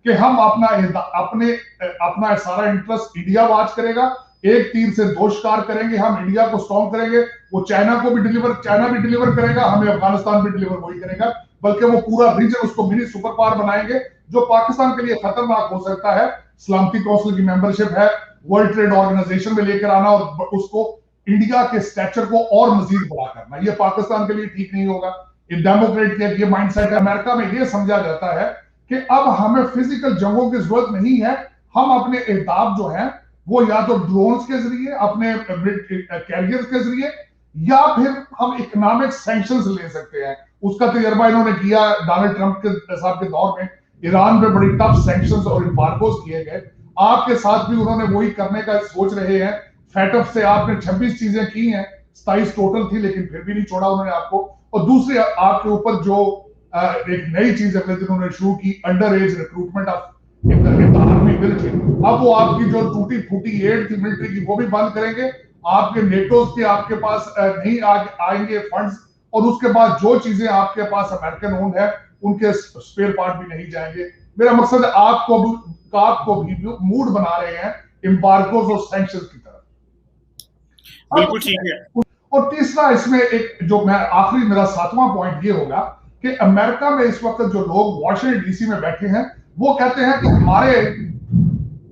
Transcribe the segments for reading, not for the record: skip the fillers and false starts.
कि हम अपना सारा इंटरेस्ट इंडिया वॉच करेगा, एक तीर से दो शिकार करेंगे, हम इंडिया को स्ट्रॉन्ग करेंगे, वो चाइना भी डिलीवर करेगा, हमें अफगानिस्तान भी डिलीवर वही करेगा, बल्कि वो पूरा रीजन उसको मिनी सुपर पावर बनाएंगे, जो पाकिस्तान के लिए खतरनाक हो सकता है। सलामती काउंसिल की मेंबरशिप है, वर्ल्ड ट्रेड ऑर्गेनाइजेशन में लेकर आना और उसको इंडिया के स्टैचर को और मजीद बड़ा करना, ये पाकिस्तान के लिए ठीक नहीं होगा। डेमोक्रेट के ये माइंडसेट है। अमेरिका में ये समझा जाता है कि अब हमें फिजिकल जंगों की जरूरत नहीं है, हम अपने एहदाफ जो है वो या तो ड्रोन्स के जरिए, अपने कैरियर्स के जरिए, या फिर हम इकोनॉमिक सैंक्शंस ले सकते हैं। उसका तजर्बा इन्होंने किया डोनाल्ड ट्रंप के साहब के दौर में, ईरान पे बड़ी टफ सैंक्शंस और एम्बार्गोस किए गए। आपके साथ भी उन्होंने वही करने का सोच रहे हैं। फैटफ से आपने 26 चीजें की हैं, 27 टोटल थी, लेकिन फिर भी नहीं छोड़ा उन्होंने आपको। और दूसरे आपके ऊपर जो एक नई चीज अगले दिन उन्होंने शुरू की, under as recruitment of army military. अब वो आपकी जो टूटी फूटी एड थी मिलिट्री की वो भी बंद करेंगे, आपके नेटोज के आपके पास नहीं आएंगे फंड्स, और उसके बाद जो चीजें आपके पास अमेरिकन ओन्ड है उनके स्पेयर पार्ट भी नहीं जाएंगे। मेरा मकसद है आपको भी मूड बना रहे हैं एम्बार्गोस और सैंक्शंस की तरफ। बिल्कुल ठीक है। और तीसरा इसमें एक जो मैं आखिरी मेरा 7वां पॉइंट ये होगा कि अमेरिका में इस वक्त जो लोग वॉशिंगटन डीसी में बैठे हैं वो कहते हैं कि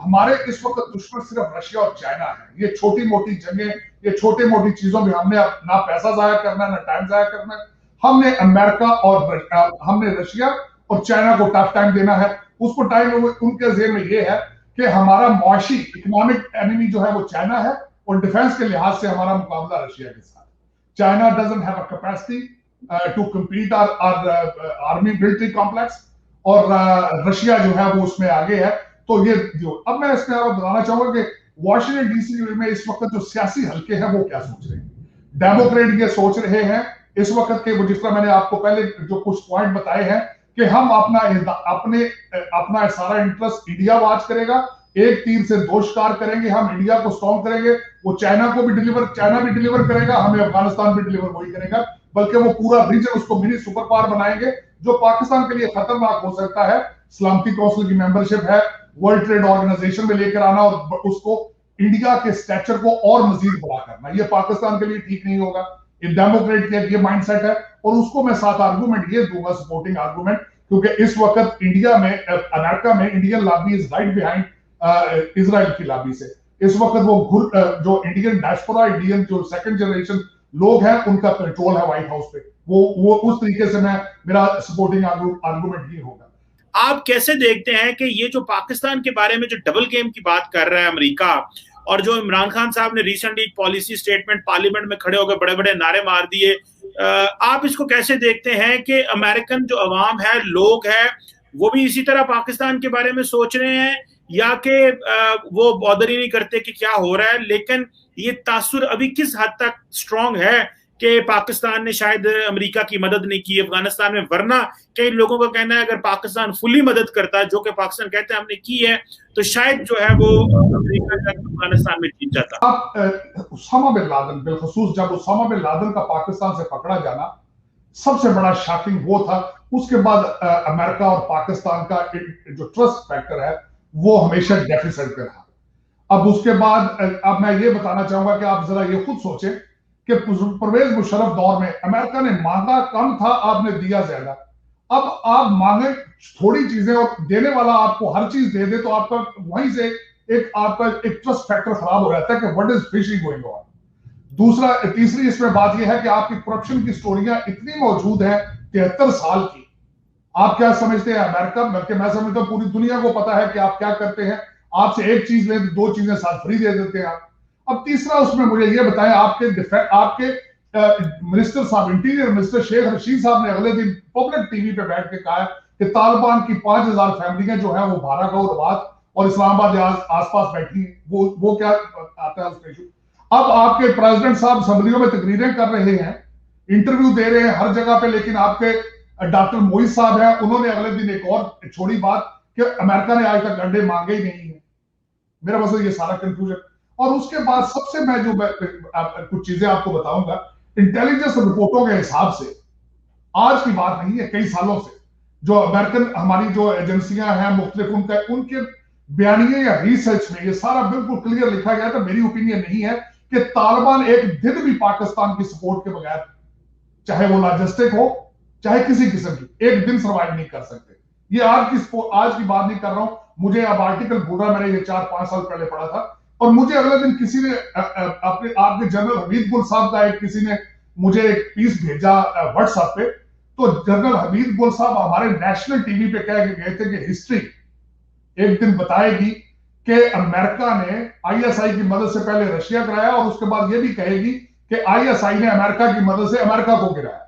हमारे इस वक्त दुश्मन सिर्फ रशिया और चाइना है। ये छोटी मोटी जंगें, ये छोटी मोटी चीजों में हमने ना पैसा जाया करना ना टाइम जाया करना, हमने अमेरिका और हमने रशिया और चाइना को टफ टाइम देना है। उसको टाइम उनके जेब में ये है कि हमारा मुआशी इकोनॉमिक एनिमी जो है वो चाइना है, और डिफेंस के लिहाज से हमारा मुकाबला रशिया के साथ। China doesn't have a capacity to compete our army military complex, और रशिया जो है वो उसमें आगे है। तो ये जो अब मैं इसमें आपको बताना चाहूंगा कि वॉशिंगटन डीसी में इस वक्त जो सियासी हल्के हैं वो क्या सोच रहे हैं। डेमोक्रेट ये सोच रहे हैं इस वक्त के, जिस तरह मैंने आपको पहले जो कुछ पॉइंट बताए हैं कि हम अपना सारा इंटरेस्ट इंडिया वॉच करेगा, एक तीर से दो शिकार करेंगे, हम इंडिया को स्ट्रॉन्ग करेंगे, वो चाइना भी डिलीवर करेगा, हमें अफगानिस्तान भी डिलीवर वही करेगा, बल्कि वो पूरा रीजन उसको मिनी सुपर पावर बनाएंगे, जो पाकिस्तान के लिए खतरनाक हो सकता है। सलामती काउंसिल की मेंबरशिप है, वर्ल्ड ट्रेड ऑर्गेनाइजेशन में लेकर आना और उसको इंडिया के स्टैचर को और मजीद बड़ा करना, ये पाकिस्तान के लिए ठीक नहीं होगा। डेमोक्रेट के ये माइंडसेट है, और उसको मैं साथ आर्गूमेंट ये दूंगा, सपोर्टिंग आर्गूमेंट, क्योंकि इस वक्त इंडिया में अमेरिका में Indian lobby is right behind Israel की लॉबी से। इस वक्त वो जो इंडियन डायस्पोरा, इंडियन जो सेकंड जनरेशन लोग हैं, उनका कंट्रोल है व्हाइट हाउस पे। वो उस तरीके से मेरा सपोर्टिंग आर्गूमेंट ये होगा। आप कैसे देखते हैं कि ये जो पाकिस्तान के बारे में जो डबल गेम की बात कर रहा है अमेरिका, और जो इमरान खान साहब ने रिसेंटली पॉलिसी स्टेटमेंट पार्लियामेंट में खड़े होकर बड़े बड़े नारे मार दिए, आप इसको कैसे देखते हैं कि अमेरिकन जो अवाम है, लोग हैं, वो भी इसी तरह पाकिस्तान के बारे में सोच रहे हैं, या कि वो बॉदर ही नहीं करते कि क्या हो रहा है, लेकिन ये तासुर अभी किस हद तक स्ट्रांग है कि पाकिस्तान ने शायद अमेरिका की मदद नहीं की अफगानिस्तान में, वरना कई लोगों का कहना है अगर पाकिस्तान फुली मदद करता, जो कि पाकिस्तान कहते हैं हमने की है, तो शायद जो है वो अमेरिका अफगानिस्तान में जीत जाता। उसामा बिन लादेन, बिलखसूस जब उसामा बिन लादेन का पाकिस्तान से पकड़ा जाना सबसे बड़ा शॉकिंग वो था। उसके बाद अमेरिका और पाकिस्तान का जो ट्रस्ट फैक्टर है वो हमेशा डेफिसिट पे रहा। अब उसके बाद अब मैं ये बताना चाहूंगा कि आप जरा ये खुद सोचें कि परवेज मुशर्रफ दौर में अमेरिका ने मांगा कम था, आपने दिया ज्यादा। अब आप मांगे थोड़ी चीजें और देने वाला आपको हर चीज दे दे, तो आपका वहीं से आपका एक ट्रस्ट फैक्टर खराब हो जाता है कि what is fishing going on. तीसरी इसमें बात यह है कि आपकी करप्शन की स्टोरियां इतनी मौजूद है 73 साल की। आप क्या समझते हैं अमेरिका, बल्कि मैं समझता हूं पूरी दुनिया को पता है कि आप क्या करते हैं। आपसे एक चीज लें तो दो चीजें साथ फ्री दे देते हैं आप। अब तीसरा उसमें मुझे ये बताएं, आपके मिनिस्टर साहब, इंटीरियर मिनिस्टर शेख रशीद साहब ने अगले दिन पब्लिक टीवी पे बैठ के कहा कि तालिबान की 5000 फैमिलियां जो है वो भारागाह, रवात और इस्लामाबाद आसपास बैठी हैं। वो क्या आता है उसका इशू। अब आपके प्रेसिडेंट साहब असम्बलियों में तकरीरें कर रहे हैं, इंटरव्यू दे रहे हैं हर जगह पे, लेकिन आपके डॉक्टर मोइज साहब हैं, उन्होंने अगले दिन एक और छोड़ी बात कि अमेरिका ने आज तक अंडे मांगे ही नहीं है। मेरा मतलब ये सारा कंफ्यूजन। और उसके बाद सबसे मैं कुछ चीजें आपको बताऊंगा, इंटेलिजेंस रिपोर्टों के हिसाब से, आज की बात नहीं है, कई सालों से जो अमेरिकन हमारी जो एजेंसियां हैं मुख्तलिफ, उनके बयानिए या रिसर्च में ये सारा बिल्कुल क्लियर लिखा गया था। मेरी ओपिनियन नहीं है कि तालिबान एक दिन भी पाकिस्तान की सपोर्ट के बगैर, चाहे वो लॉजिस्टिक हो चाहे किसी किस्म की, एक दिन सर्वाइव नहीं कर सकते। ये आज की बात नहीं कर रहा हूं, मुझे अब आर्टिकल पूरा मैंने ये 4-5 साल पहले पढ़ा था, और मुझे अगले दिन किसी ने अपने आपके जनरल हमीद गुल साहब का किसी ने मुझे एक पीस भेजा व्हाट्सएप पे। तो जनरल हमीद गुल साहब हमारे नेशनल टीवी पे कह के गए थे कि हिस्ट्री एक दिन बताएगी कि अमेरिका ने आईएसआई की मदद से पहले रशिया कराया, और उसके बाद ये भी कहेगी कि आईएसआई ने अमेरिका की मदद से अमेरिका को गिराया।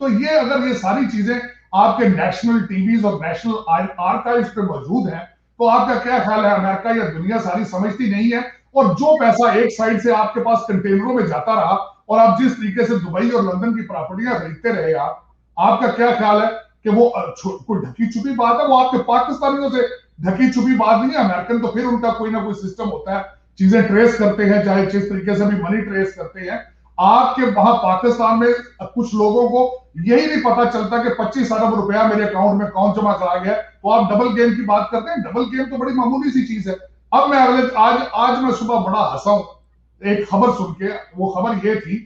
तो ये अगर ये सारी चीजें आपके नेशनल टीवीज और नेशनल आर्काइव्स पे मौजूद हैं, तो आपका क्या ख्याल है, अमेरिका या दुनिया सारी समझती नहीं है? और जो पैसा एक साइड से आपके पास कंटेनरों में जाता रहा, और आप जिस तरीके से दुबई और लंदन की प्रॉपर्टियां खरीदते रहे, आपका क्या ख्याल है कि वो कोई ढकी छुपी बात है? वो आपके पाकिस्तानियों से ढकी छुपी बात नहीं है। अमेरिकन तो फिर उनका कोई ना कोई सिस्टम होता है, चीजें ट्रेस करते हैं, चाहे जिस तरीके से भी मनी ट्रेस करते हैं। आपके वहां पाकिस्तान में कुछ लोगों को यही नहीं पता चलता कि 25 अरब रुपया मेरे अकाउंट में कौन जमा करा गया, तो आप डबल गेम की बात करते हैं। डबल गेम तो बड़ी मामूली सी चीज है। अब मैं आज मैं सुबह बड़ा हंसा हूं एक खबर सुन के। वो खबर ये थी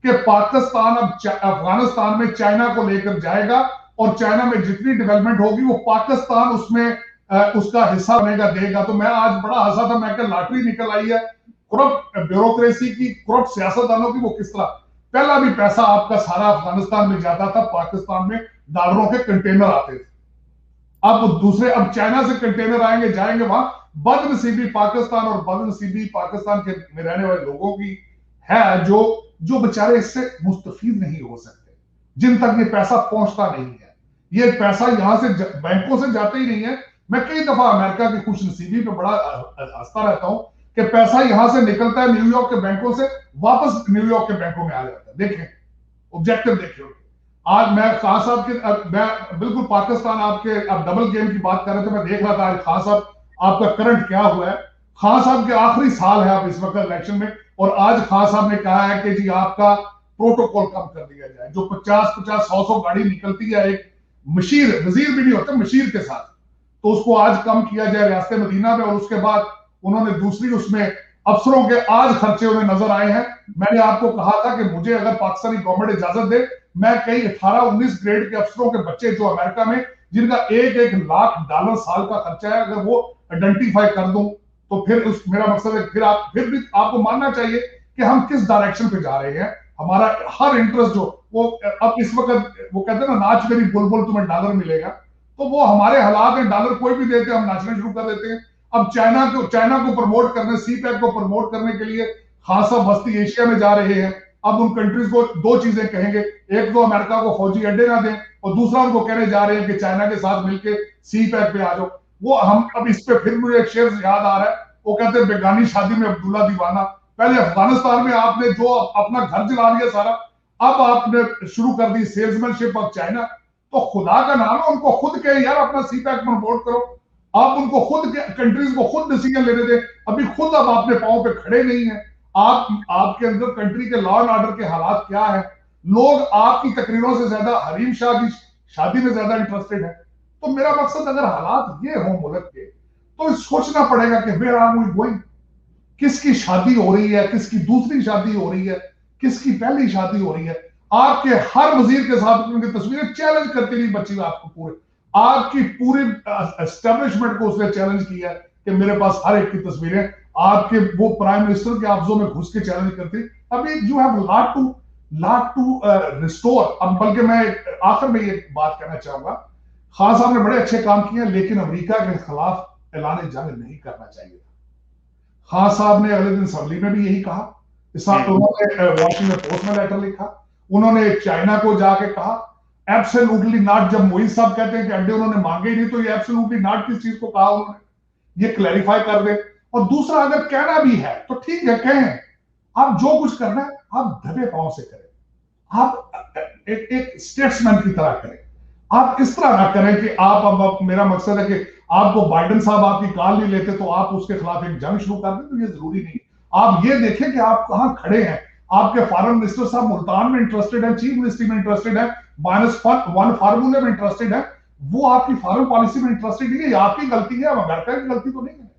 कि पाकिस्तान अब अफगानिस्तान में चाइना को लेकर जाएगा, और चाइना में जितनी डेवलपमेंट होगी वो पाकिस्तान उसमें उसका हिस्सा बनेगा, देगा। तो मैं आज बड़ा हंसा था, मैं लॉटरी निकल आई है करप्ट ब्यूरोक्रेसी की, करप्ट सियासतदानों की। वो किस तरह पहला भी पैसा आपका सारा अफगानिस्तान में जाता था, पाकिस्तान में डॉलरों के कंटेनर आते थे। अब चाइना से कंटेनर आएंगे, जाएंगे वहां। बदनसीबी पाकिस्तान और बदनसीबी पाकिस्तान के में रहने वाले लोगों की है, जो बेचारे इससे मुस्तफीद नहीं हो सकते, जिन तक ये पैसा पहुंचता नहीं है। ये पैसा यहां से बैंकों से जाता ही नहीं है। मैं कई दफा अमेरिका की खुशनसीबी पे बड़ा हंसता रहता हूं कि पैसा यहां से निकलता है न्यूयॉर्क के बैंकों से, वापस न्यूयॉर्क के बैंकों में आ जाता है। देखें, ऑब्जेक्टिव देखिए। आज मैं खान साहब के, मैं बिल्कुल पाकिस्तान आपके, आप डबल गेम की बात कर रहे थे, मैं देख रहा था आज खान साहब आपका करंट क्या हुआ है। खान साहब के आखिरी साल है आप इस वक्त इलेक्शन में, और आज खान साहब ने कहा है कि जी आपका प्रोटोकॉल कम कर दिया जाए। जो 50-50, 100 गाड़ी निकलती है एक मशीर, वजीर भी नहीं होता, मशीर के साथ, तो उसको आज कम किया जाए रियासत मदीना में। और उसके बाद उन्होंने दूसरी उसमें अफसरों के आज खर्चे उन्हें नजर आए हैं। मैंने आपको कहा था कि मुझे अगर पाकिस्तानी गवर्नमेंट इजाजत दे, मैं कई 18-19 ग्रेड के अफसरों के बच्चे जो अमेरिका में, जिनका $1 लाख साल का खर्चा है, अगर वो आइडेंटिफाई कर दूं, तो फिर मेरा मकसद है फिर भी आपको मानना चाहिए कि हम किस डायरेक्शन पे जा रहे हैं। हमारा हर इंटरेस्ट जो वो अब इस वक्त वो कहते हैं ना, नाच मेरी बुलबुल तुम्हें डॉलर मिलेगा, तो वो हमारे हालात में डॉलर कोई भी देते हम नाचना शुरू कर देते हैं। अब चाइना को प्रमोट करने, सीपैक को प्रमोट करने के लिए खासा बस्ती एशिया में जा रहे हैं। अब उन कंट्रीज को दो चीजें कहेंगे, एक तो अमेरिका को फौजी अड्डे ना दें, और दूसरा उनको कहने जा रहे हैं कि चाइना के साथ मिलकर सीपैक पे आ जाओ। वो हम अब इस पे फिर मुझे एक शेर याद आ रहा है, वो कहते हैं बेगानी शादी में अब्दुल्ला दीवाना। पहले अफगानिस्तान में आपने जो अपना घर जला लिया सारा, अब आपने शुरू कर दी सेल्समैनशिप ऑफ चाइना। तो खुदा का नाम है, उनको खुद कहे यार अपना सीपैक प्रमोट करो। आप उनको खुद कंट्रीज को खुद डिसीजन लेने दें। अभी खुद अब अपने पांव पे खड़े नहीं है। आपके अंदर कंट्री के लॉ एंड ऑर्डर के हालात क्या है? लोग आपकी तकरीरों से ज्यादा हरीम शाह की शादी में ज्यादा इंटरेस्टेड है। तो मेरा मकसद, अगर हालात ये हो मुल्क के, तो सोचना पड़ेगा कि वेयर आर वी गोइंग। किसकी शादी हो रही है, किसकी दूसरी शादी हो रही है, किसकी पहली शादी हो रही है। आपके हर वजीर के साथ उनकी तस्वीरें चैलेंज करती रही बच्ची आपको, पूरे आपकी पूरी एस्टेब्लिशमेंट को उसने चैलेंज किया कि मेरे पास हर एक की तस्वीरें, आपके वो प्राइम मिनिस्टर के ऑफिसों में घुस के चैलेंज करती। अभी you have lot to restore. अब बल्कि मैं आखिर में ये बात कहना चाहूंगा, खान साहब ने बड़े अच्छे काम किए, लेकिन अमेरिका के खिलाफ ऐलान जंग नहीं करना चाहिए था। खान साहब ने अगले दिन असम्बली में भी यही कहा। इस साथ उन्होंने वॉशिंगटन पोस्ट में लेटर लिखा, उन्होंने चाइना को जाके कहा एब्सोल्युटली नॉट। जब मोइज साहब कहते हैं कि अड्डे उन्होंने मांगे ही नहीं, तो ये एब्सोल्युटली नॉट किस चीज को कहा उन्होंने, ये क्लैरिफाई कर दे। और दूसरा, अगर कहना भी है तो ठीक है, कहें। आप जो कुछ करना है आप दबे पांव से करें, आप एक स्टेट्समैन की तरह करें। आप इस तरह ना करें कि आप अब मेरा मकसद है कि आपको बाइडेन साहब आपकी कॉल नहीं लेते तो आप उसके खिलाफ एक जंग शुरू कर दें, तो ये जरूरी नहीं। आप ये देखें कि आप कहां खड़े हैं। आपके फॉरेन मिनिस्टर साहब मुल्तान में इंटरेस्टेड है, चीफ मिनिस्ट्री में इंटरेस्टेड है, -1 फार्मूले में इंटरेस्टेड है। वो आपकी फॉरेन पॉलिसी में इंटरेस्टेड नहीं है, ये आपकी गलती है, अमेरिका की गलती तो नहीं है।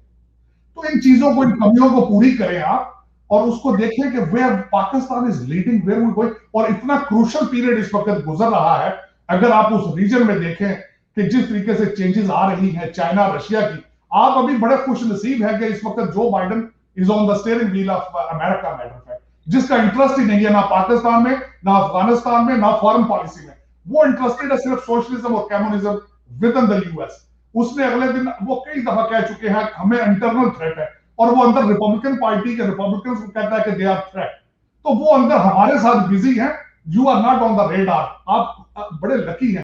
तो इन चीजों को, इन कमियों को पूरी करें आप, और उसको देखें कि where Pakistan is leading, where we going. और इतना क्रूशल पीरियड इस वक्त गुजर रहा है, अगर आप उस रीजन में देखें कि जिस तरीके से चेंजेस आ रही हैं चाइना रशिया की, आप अभी बड़े खुश नसीब है कि इस वक्त जो Biden is on the steering wheel of America, matter of fact, जिसका इंटरेस्ट ही नहीं है ना पाकिस्तान में, ना अफगानिस्तान में, ना फॉरेन पॉलिसी में। वो इंटरेस्टेड है सिर्फ सोशलिज्म और communism with in the US. उसने अगले दिन वो कई दफा कह चुके हैं हमें इंटरनल थ्रेट है, और वो अंदर रिपब्लिकन पार्टी के रिपब्लिकन को कहता है कि दे आर थ्रेट। तो वो अंदर हमारे साथ बिजी है। You are not on the radar. आप बड़े लकी हैं।